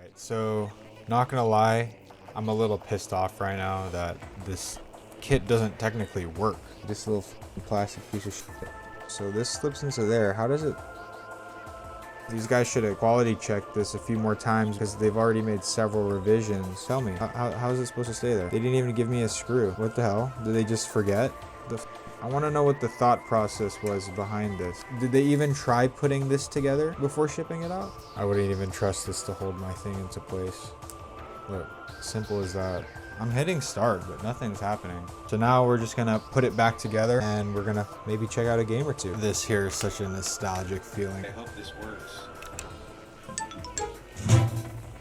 Alright, so not gonna lie, I'm a little pissed off right now that this kit doesn't technically work. This little plastic piece of shit. So this slips into there. How does it? These guys should have quality checked this a few more times because they've already made several revisions. Tell me, how is it supposed to stay there? They didn't even give me a screw. What the hell? Did they just forget? I want to know what the thought process was behind this. Did they even try putting this together before shipping it out? I wouldn't even trust this to hold my thing into place. Look, simple as that. I'm hitting start, but nothing's happening. So now we're just gonna put it back together and we're gonna maybe check out a game or two. This here is such a nostalgic feeling. I hope this works.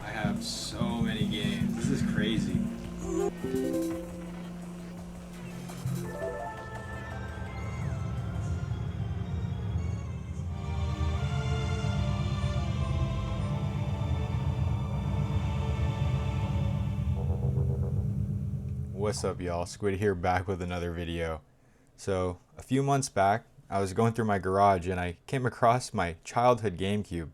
I have so many games. This is crazy. What's up, y'all? Squid here, back with another video. So a few months back, I was going through my garage and I came across my childhood GameCube.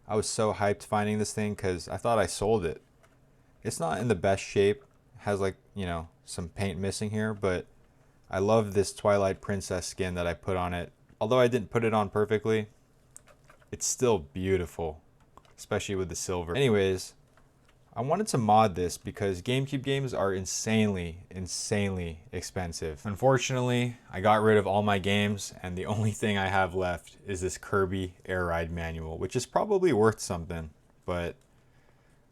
I was so hyped finding this thing because I thought I sold it. It's not in the best shape. It has, like, you know, some paint missing here, but I love this Twilight Princess skin that I put on it. Although I didn't put it on perfectly, it's still beautiful, especially with the silver. Anyways, I wanted to mod this because GameCube games are insanely expensive. Unfortunately, I got rid of all my games and the only thing I have left is this Kirby Air Ride manual, which is probably worth something, but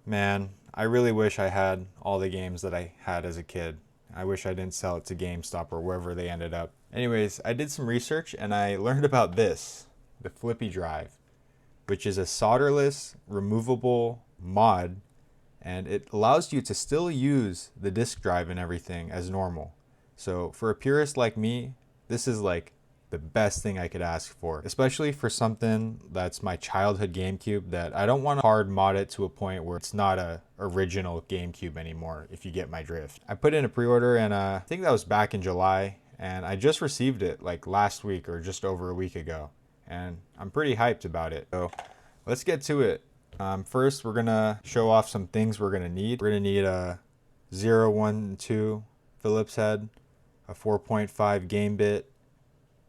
man, I really wish I had all the games that I had as a kid. I wish I didn't sell it to GameStop or wherever they ended up. Anyways, I did some research and I learned about this, the Flippy Drive, which is a solderless, removable mod, and it allows you to still use the disk drive and everything as normal. So for a purist like me, this is like the best thing I could ask for, especially for something that's my childhood GameCube that I don't want to hard mod it to a point where it's not a original GameCube anymore, if you get my drift. I put in a pre-order and I think that was back in July, and I just received it like last week or just over a week ago, and I'm pretty hyped about it. So let's get to it. First, we're gonna show off some things we're gonna need. We're gonna need a 0, 1, 2 Phillips head, a 4.5 game bit.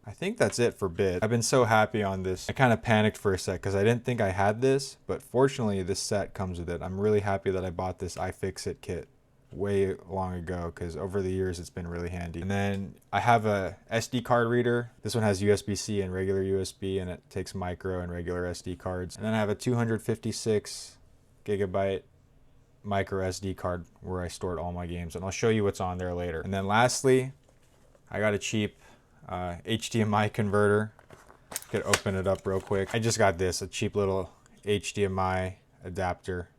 I think that's it for bit. I've been so happy on this. I kind of panicked for a sec because I didn't think I had this, but fortunately this set comes with it. I'm really happy that I bought this iFixit kit way long ago because over the years it's been really handy. And then I have a SD card reader. This one has USB-C and regular USB, and it takes micro and regular SD cards. And then I have a 256 gigabyte micro SD card where I stored all my games, and I'll show you what's on there later. And then lastly, I got a cheap HDMI converter. Could open it up real quick. I just got this, a cheap little HDMI adapter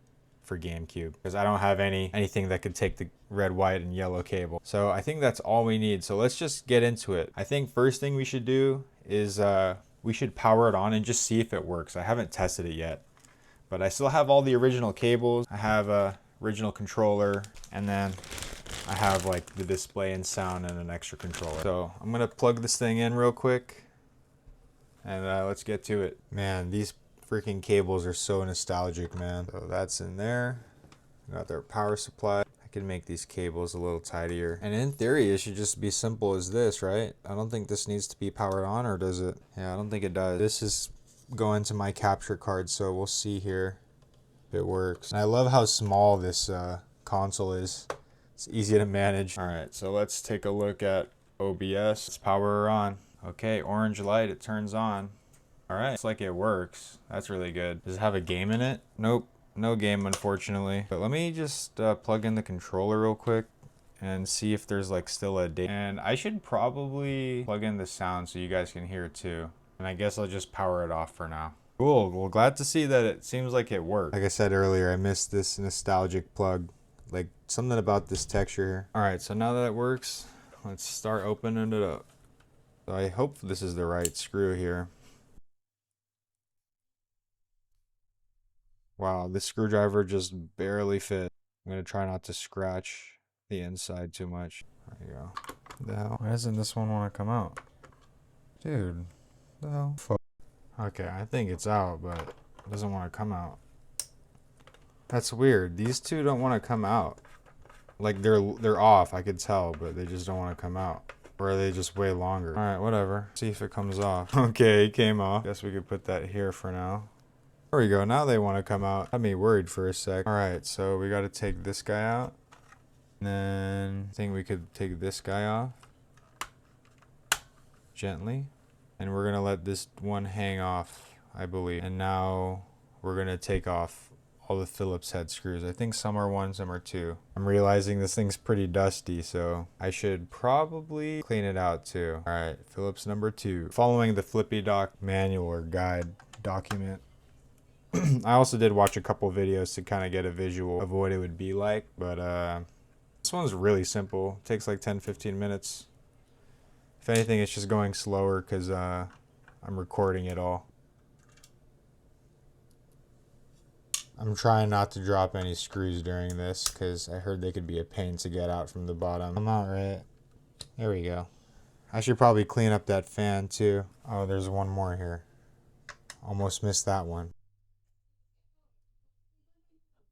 for GameCube because I don't have anything that could take the red, white, and yellow cable. So I think that's all we need. So let's just get into it. I think first thing we should do is we should power it on and just see if it works. I haven't tested it yet, but I still have all the original cables. I have a original controller, and then I have like the display and sound and an extra controller. So I'm gonna plug this thing in real quick and let's get to it. Man, these freaking cables are so nostalgic, man. So that's in there. Got their power supply. I can make these cables a little tidier. And in theory, it should just be simple as this, right? I don't think this needs to be powered on, or does it? Yeah, I don't think it does. This is going to my capture card, so we'll see here if it works. And I love how small this console is. It's easy to manage. All right, so let's take a look at OBS. Let's power her on. Okay, orange light, it turns on. All right, it's like it works. That's really good. Does it have a game in it? Nope, no game, unfortunately. But let me just plug in the controller real quick and see if there's like still a date. And I should probably plug in the sound so you guys can hear it too. And I guess I'll just power it off for now. Cool, well, glad to see that it seems like it worked. Like I said earlier, I missed this nostalgic plug. Like something about this texture here. All right, so now that it works, let's start opening it up. So I hope this is the right screw here. Wow, this screwdriver just barely fit. I'm gonna try not to scratch the inside too much. There you go. The hell? Why doesn't this one want to come out? Dude, the hell? Fuck. Okay, I think it's out, but it doesn't want to come out. That's weird. These two don't want to come out. Like they're off, I could tell, but they just don't want to come out. Or are they just way longer? All right, whatever. See if it comes off. Okay, it came off. Guess we could put that here for now. There we go. Now they want to come out. Had me worried for a sec. All right, so we got to take this guy out. And then I think we could take this guy off gently. And we're going to let this one hang off, I believe. And now we're going to take off all the Phillips head screws. I think some are 1, some are 2. I'm realizing this thing's pretty dusty, so I should probably clean it out too. All right, Phillips number 2. Following the Flippy Doc manual or guide document. I also did watch a couple videos to kind of get a visual of what it would be like, but this one's really simple. It takes like 10-15 minutes. If anything, it's just going slower because I'm recording it all. I'm trying not to drop any screws during this because I heard they could be a pain to get out from the bottom. I'm out right. There we go. I should probably clean up that fan too. Oh, there's one more here. Almost missed that one.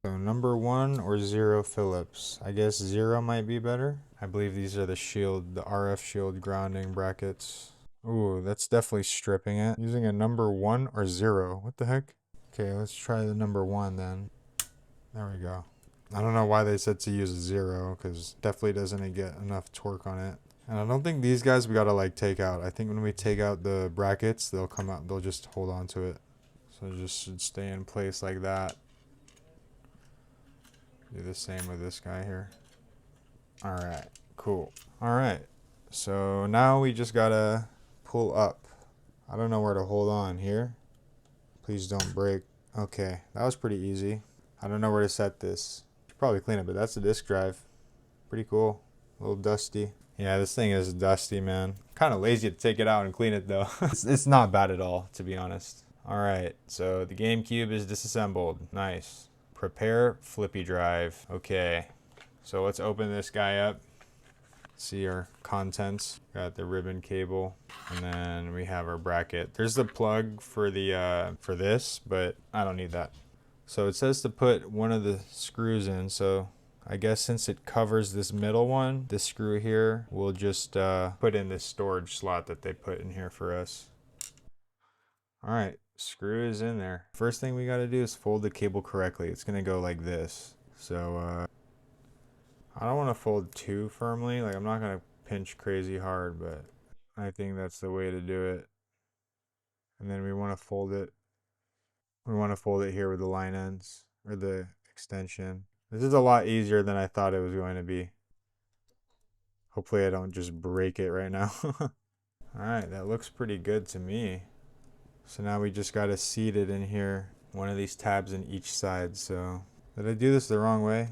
So number 1 or 0 Phillips. I guess 0 might be better. I believe these are the shield, the RF shield grounding brackets. Ooh, that's definitely stripping it. Using a number 1 or 0. What the heck? Okay, let's try the number 1 then. There we go. I don't know why they said to use a 0 because definitely doesn't get enough torque on it. And I don't think these guys we gotta like take out. I think when we take out the brackets, they'll come out, they'll just hold on to it. So it just should stay in place like that. Do the same with this guy here. All right, cool. All right, so now we just gotta pull up. I don't know where to hold on here. Please don't break. Okay, that was pretty easy. I don't know where to set this. Should probably clean it, but that's a disk drive. Pretty cool. A little dusty. Yeah, this thing is dusty, man. Kind of lazy to take it out and clean it though. It's not bad at all, to be honest. All right, so the GameCube is disassembled. Nice. Prepare Flippy Drive. Okay, so let's open this guy up. See our contents. Got the ribbon cable, and then we have our bracket. There's the plug for the for this, but I don't need that. So it says to put one of the screws in, so I guess since it covers this middle one, this screw here, we'll just put in this storage slot that they put in here for us. All right, screw is in there. First thing we got to do is fold the cable correctly. It's gonna go like this. So I don't want to fold too firmly. Like I'm not gonna pinch crazy hard, but I think that's the way to do it. And then we want to fold it. We want to fold it here with the line ends or the extension. This is a lot easier than I thought it was going to be. Hopefully I don't just break it right now. All right, that looks pretty good to me. So now we just got to seat it in here. One of these tabs in each side. So did I do this the wrong way?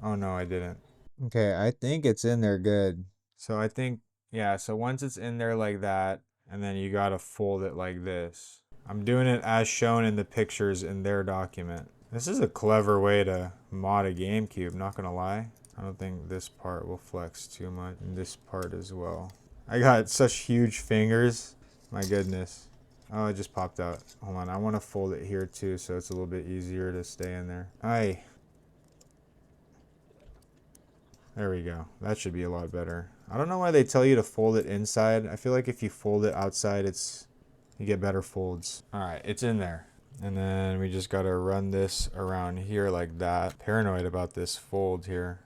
Oh no, I didn't. Okay, I think it's in there good. So I think, yeah, so once it's in there like that, and then you gotta fold it like this. I'm doing it as shown in the pictures in their document. This is a clever way to mod a GameCube, not gonna lie. I don't think this part will flex too much, and this part as well. I got such huge fingers, my goodness. Oh, it just popped out. Hold on, I wanna fold it here too, so it's a little bit easier to stay in there. Aye. There we go. That should be a lot better. I don't know why they tell you to fold it inside. I feel like if you fold it outside, you get better folds. All right, it's in there. And then we just gotta run this around here like that. Paranoid about this fold here,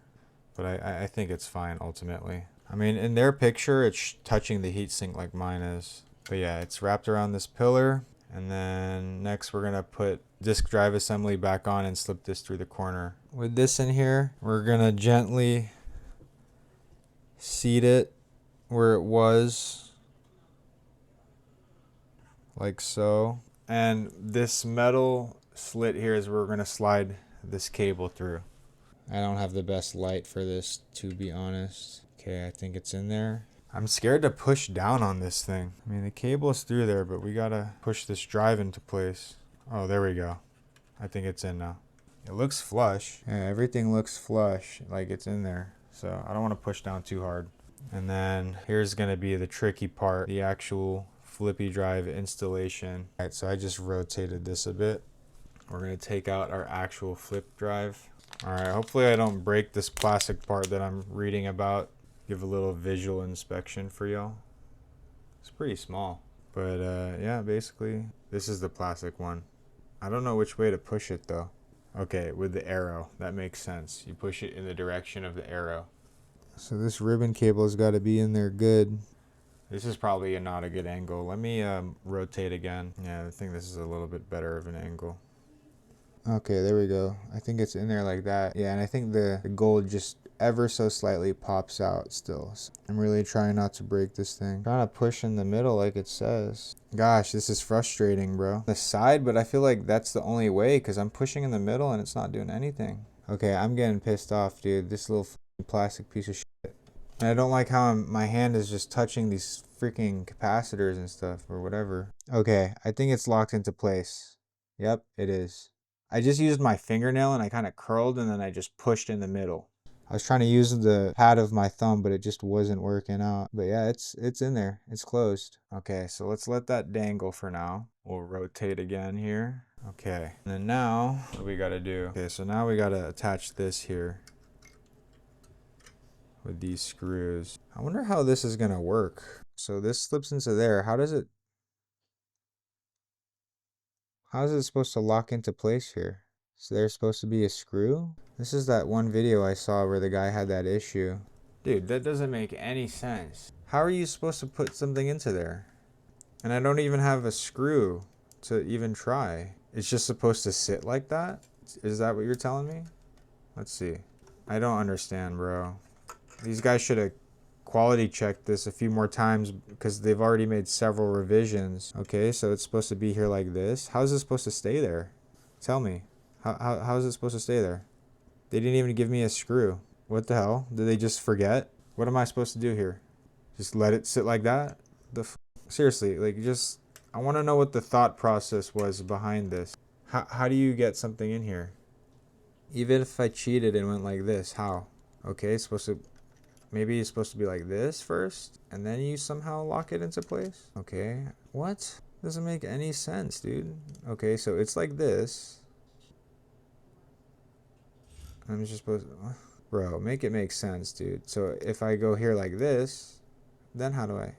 but I think it's fine ultimately. I mean, in their picture, it's touching the heatsink like mine is. But yeah, it's wrapped around this pillar. And then next we're gonna put disk drive assembly back on and slip this through the corner. With this in here, we're gonna gently seat it where it was, like so. And this metal slit here is where we're gonna slide this cable through. I don't have the best light for this, to be honest. Okay, I think it's in there. I'm scared to push down on this thing. I mean, the cable is through there, but we gotta push this drive into place. Oh, there we go. I think it's in now. It looks flush. Yeah, everything looks flush, like it's in there. So I don't want to push down too hard. And then here's gonna be the tricky part, the actual Flippy Drive installation. All right, so I just rotated this a bit. We're gonna take out our actual flip drive. All right, hopefully I don't break this plastic part that I'm reading about. Give a little visual inspection for y'all. It's pretty small, but yeah, basically this is the plastic one. I don't know which way to push it though. Okay, with the arrow, that makes sense. You push it in the direction of the arrow. So this ribbon cable has got to be in there good. This is probably not a good angle. Let me rotate again. Yeah, I think this is a little bit better of an angle. Okay, there we go. I think it's in there like that. Yeah, and I think the gold just ever so slightly pops out still. So I'm really trying not to break this thing. I'm trying to push in the middle like it says. Gosh, this is frustrating, bro. The side, but I feel like that's the only way because I'm pushing in the middle and it's not doing anything. Okay, I'm getting pissed off, dude. This little plastic piece of shit. And I don't like how my hand is just touching these freaking capacitors and stuff or whatever. Okay, I think it's locked into place. Yep, it is. I just used my fingernail and I kind of curled and then I just pushed in the middle. I was trying to use the pad of my thumb, but it just wasn't working out. But yeah, it's in there. It's closed. Okay, so let's let that dangle for now. We'll rotate again here. Okay, and then now what we gotta do? Okay, so now we gotta attach this here with these screws. I wonder how this is gonna work. So this slips into there. How is it supposed to lock into place here? So there's supposed to be a screw? This is that one video I saw where the guy had that issue. Dude, that doesn't make any sense. How are you supposed to put something into there? And I don't even have a screw to even try. It's just supposed to sit like that? Is that what you're telling me? Let's see. I don't understand, bro. These guys should have quality checked this a few more times because they've already made several revisions. Okay, so it's supposed to be here like this. How is it supposed to stay there? Tell me. How is it supposed to stay there? They didn't even give me a screw. What the hell? Did they just forget? What am I supposed to do here? Just let it sit like that? Seriously, like just, I want to know what the thought process was behind this. How do you get something in here? Even if I cheated and went like this, how? Okay, maybe it's supposed to be like this first, and then you somehow lock it into place? Okay, what? Doesn't make any sense, dude. Okay, so it's like this. I'm just supposed to, bro, make it make sense, dude. So if I go here like this, then how do I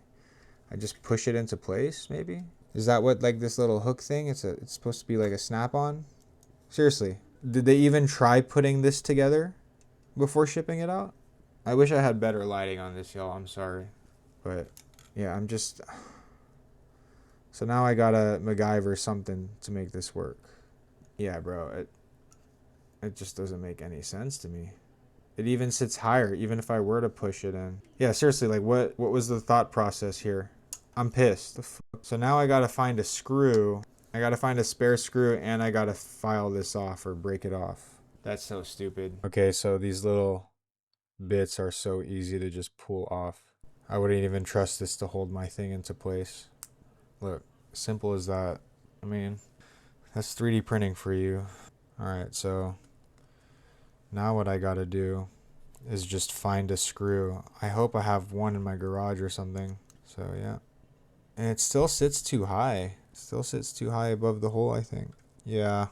just push it into place, maybe? Is that what, like this little hook thing? It's supposed to be like a snap-on? Seriously, did they even try putting this together before shipping it out? I wish I had better lighting on this, y'all. I'm sorry. But yeah, so now I gotta MacGyver something to make this work. Yeah, bro, it just doesn't make any sense to me. It even sits higher, even if I were to push it in. Yeah, seriously, like what was the thought process here? I'm pissed. So now I gotta find a screw. I gotta find a spare screw and I gotta file this off or break it off. That's so stupid. Okay, so these little bits are so easy to just pull off. I wouldn't even trust this to hold my thing into place. Look, simple as that. I mean, that's 3D printing for you. Alright, so now what I gotta do is just find a screw. I hope I have one in my garage or something. So yeah. And it still sits too high. It still sits too high above the hole, I think. Yeah.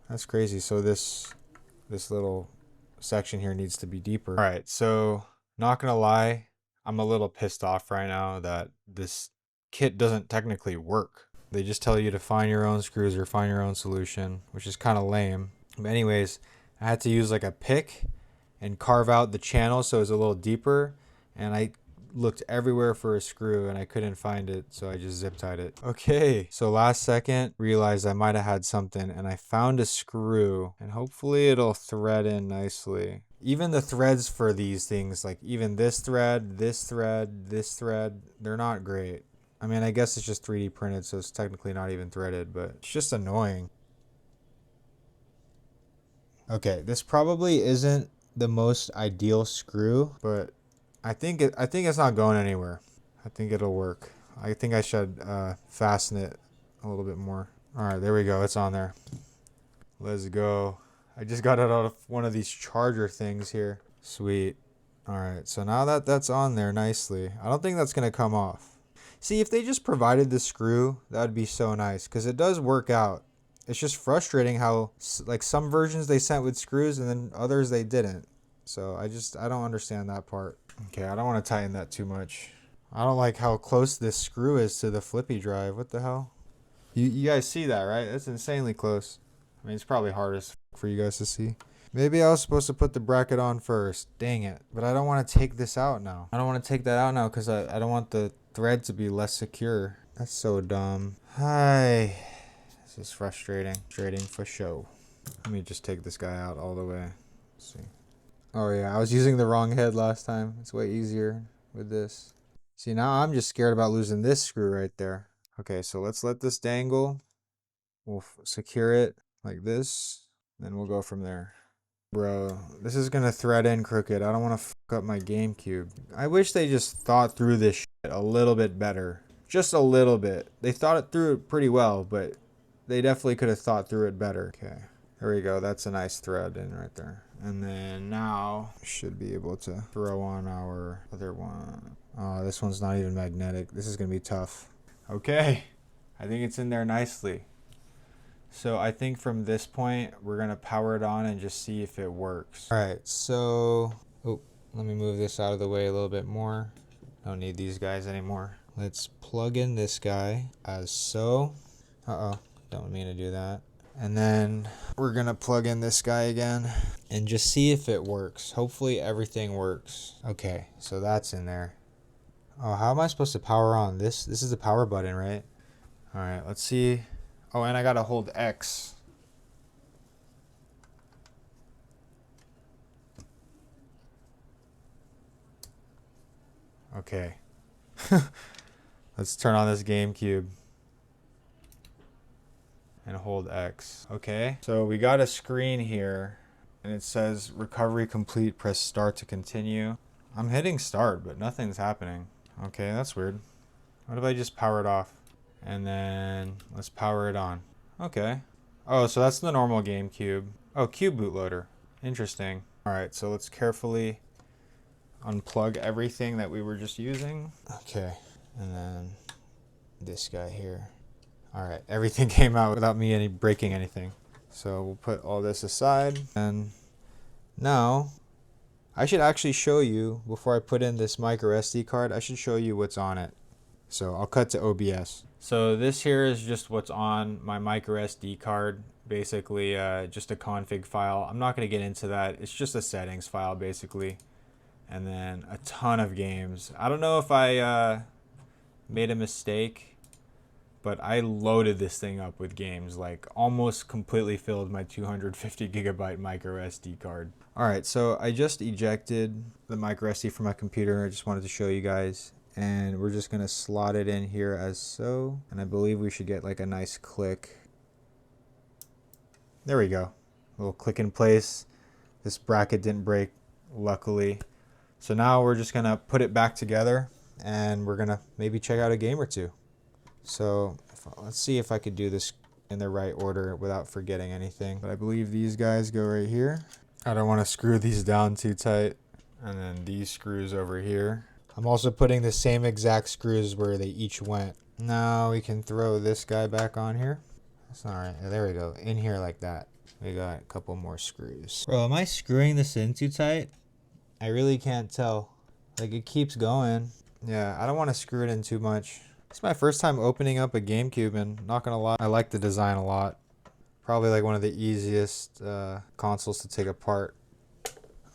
That's crazy. So this little section here needs to be deeper. Alright, so not gonna lie, I'm a little pissed off right now that this kit doesn't technically work. They just tell you to find your own screws or find your own solution, which is kind of lame. But anyways, I had to use like a pick and carve out the channel so it's a little deeper, and I looked everywhere for a screw and I couldn't find it, so I just zip tied it. Okay, so last second realized I might have had something and I found a screw, and hopefully it'll thread in nicely. Even the threads for these things, like even this thread, they're not great. I mean, I guess it's just 3D printed, so it's technically not even threaded, but it's just annoying. Okay, this probably isn't the most ideal screw, but I think it's not going anywhere. I think it'll work. I think I should fasten it a little bit more. All right, there we go. It's on there. Let's go. I just got it out of one of these charger things here. Sweet. All right, so now that's on there nicely. I don't think that's gonna come off. See, if they just provided the screw, that would be so nice, because it does work out. it's just frustrating how like some versions they sent with screws and then others they didn't. So I don't understand that part. Okay, I don't want to tighten that too much. I don't like how close this screw is to the Flippy Drive. What the hell? You guys see that, right? That's insanely close. I mean, it's probably hardest for you guys to see. Maybe I was supposed to put the bracket on first. Dang it. But I don't want to take this out now. I don't want to take that out now because I don't want the thread to be less secure. That's so dumb. Hi. This is frustrating. Frustrating for show. Let me just take this guy out all the way. Let's see. Oh yeah, I was using the wrong head last time. It's way easier with this. See, now I'm just scared about losing this screw right there. Okay, so let's let this dangle. We'll secure it like this. Then we'll go from there. Bro, this is gonna thread in crooked. I don't want to fuck up my GameCube. I wish they just thought through this shit a little bit better. Just a little bit. They thought it through it pretty well, but they definitely could have thought through it better. Okay, there we go. That's a nice thread in right there. And then now should be able to throw on our other one. Oh, this one's not even magnetic. This is gonna be tough. Okay, I think it's in there nicely. So I think from this point, we're going to power it on and just see if it works. All right, so let me move this out of the way a little bit more. Don't need these guys anymore. Let's plug in this guy as so. Uh-oh, don't mean to do that. And then we're going to plug in this guy again and just see if it works. Hopefully everything works. Okay, so that's in there. Oh, how am I supposed to power on? This is the power button, right? All right, let's see. Oh, and I gotta hold X. Okay. Let's turn on this GameCube. And hold X. Okay. So we got a screen here. And it says recovery complete. Press start to continue. I'm hitting start, but nothing's happening. Okay, that's weird. What if I just power it off? And then let's power it on. Okay. Oh, so that's the normal GameCube. Oh, Cube bootloader. Interesting. All right, so let's carefully unplug everything that we were just using. Okay, and then this guy here. All right, everything came out without me breaking anything. So we'll put all this aside. And now I should actually show you, before I put in this microSD card, I should show you what's on it. So I'll cut to OBS. So this here is just what's on my microSD card. Basically just a config file. I'm not going to get into that. It's just a settings file basically. And then a ton of games. I don't know if I made a mistake, but I loaded this thing up with games. Like almost completely filled my 250 gigabyte microSD card. Alright, so I just ejected the microSD from my computer. I just wanted to show you guys. And we're just gonna slot it in here as so. And I believe we should get like a nice click. There we go. A little click in place. This bracket didn't break, luckily. So now we're just gonna put it back together and we're gonna maybe check out a game or two. So let's see if I could do this in the right order without forgetting anything. But I believe these guys go right here. I don't wanna screw these down too tight. And then these screws over here. I'm also putting the same exact screws where they each went. Now we can throw this guy back on here. That's not right. There we go. In here like that. We got a couple more screws. Bro, am I screwing this in too tight? I really can't tell. Like it keeps going. Yeah, I don't want to screw it in too much. It's my first time opening up a GameCube and not gonna lie, I like the design a lot. Probably like one of the easiest consoles to take apart.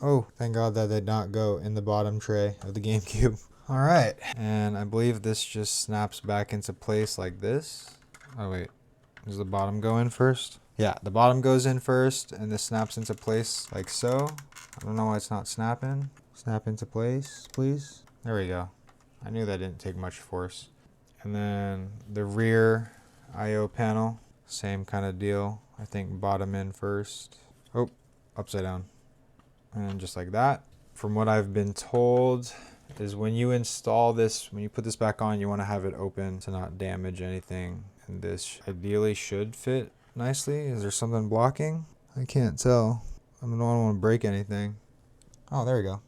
Oh, thank God that did not go in the bottom tray of the GameCube. All right, and I believe this just snaps back into place like this. Oh wait, does the bottom go in first? Yeah, the bottom goes in first and this snaps into place like so. I don't know why it's not snapping. Snap into place, please. There we go. I knew that didn't take much force. And then the rear IO panel, same kind of deal. I think bottom in first. Oh, upside down. And just like that. From what I've been told is when you install this, when you put this back on, you want to have it open to not damage anything. And this ideally should fit nicely. Is there something blocking? I can't tell. I don't want to break anything. Oh, there we go.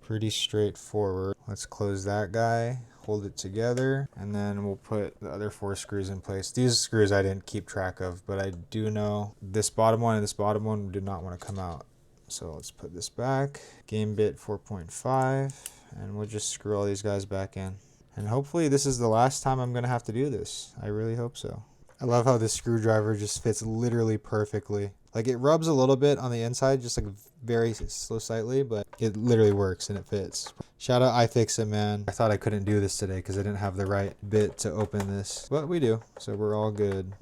Pretty straightforward. Let's close that guy. hold it together, and then we'll put the other 4 screws in place. These screws I didn't keep track of, but I do know this bottom one and this bottom one did not want to come out. So let's put this back. Game bit 4.5, and we'll just screw all these guys back in. And hopefully this is the last time I'm gonna have to do this. I really hope so. I love how this screwdriver just fits literally perfectly. Like, it rubs a little bit on the inside, just like very slightly, but it literally works and it fits. Shout out iFixit, man. I thought I couldn't do this today because I didn't have the right bit to open this, but we do, so we're all good.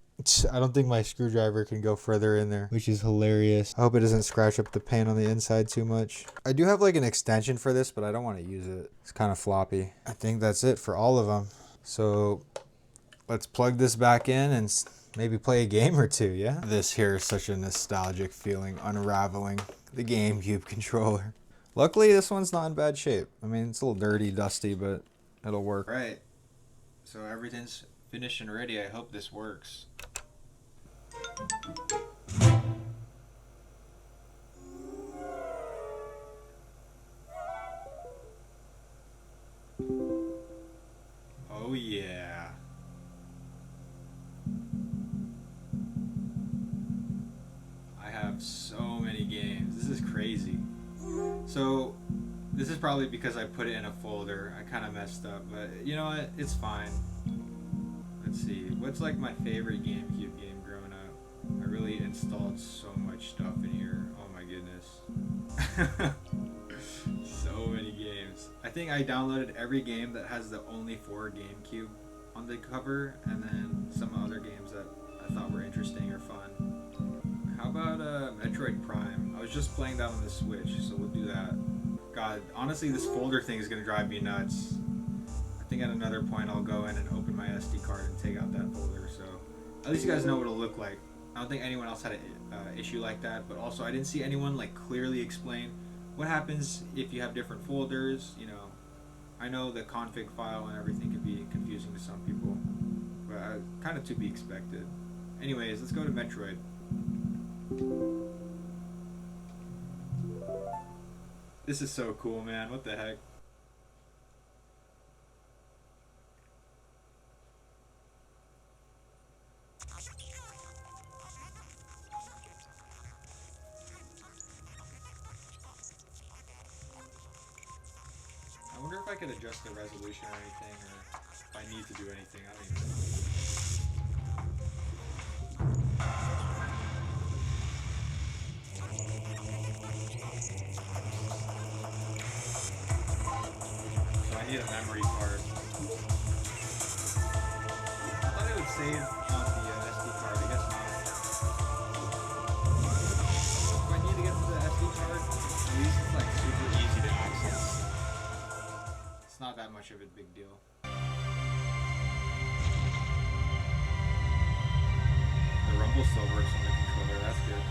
I don't think my screwdriver can go further in there, which is hilarious. I hope it doesn't scratch up the paint on the inside too much. I do have like an extension for this, but I don't want to use it. It's kind of floppy. I think that's it for all of them. So let's plug this back in and maybe play a game or two, yeah? This here is such a nostalgic feeling, unraveling the GameCube controller. Luckily, this one's not in bad shape. I mean, it's a little dirty, dusty, but it'll work. Right, so everything's finished and ready. I hope this works. Oh yeah. I have so many games. This is crazy. So this is probably because I put it in a folder. I kind of messed up, but you know what? It's fine. Let's see. What's like my favorite GameCube game growing up? I really installed so much stuff in here. Oh my goodness. So many games. I think I downloaded every game that has the only 4 GameCube on the cover, and then some other games that I thought were interesting or fun. How about Metroid Prime? I was just playing that on the Switch, so we'll do that. God, honestly, this folder thing is gonna drive me nuts. I think at another point I'll go in and open my SD card and take out that folder, so at least you guys know what it'll look like. I don't think anyone else had an issue like that, but also I didn't see anyone like clearly explain what happens if you have different folders. You know, I know the config file and everything can be confusing to some people, but kind of to be expected. Anyways, let's go to Metroid. This is so cool, man. What the heck? I wonder if I could adjust the resolution or anything, or if I need to do anything. I don't even know. So I need a memory card. I thought it would save on the SD card. I guess not. If I need to get to the SD card, at least it's like super easy to access. It's not that much of a big deal. The rumble still works on the controller, that's good.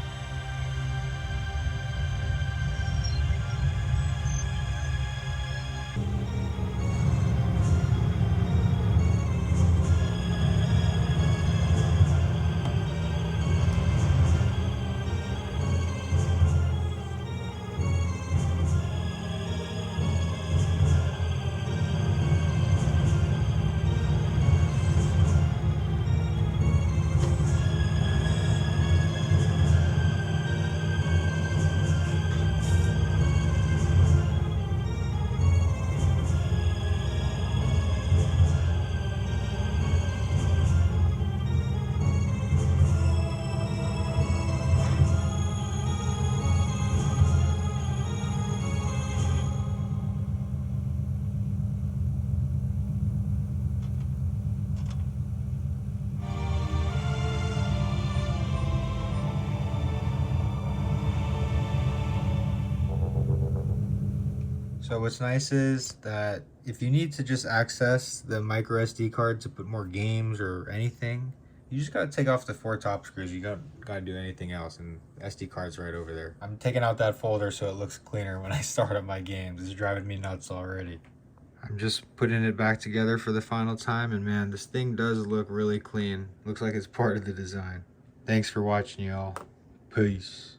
So what's nice is that if you need to just access the microSD card to put more games or anything, you just gotta take off the 4 top screws. You don't gotta do anything else, and the SD card's right over there. I'm taking out that folder so it looks cleaner when I start up my games. It's driving me nuts already. I'm just putting it back together for the final time, and man, this thing does look really clean. Looks like it's part of the design. Thanks for watching, y'all. Peace.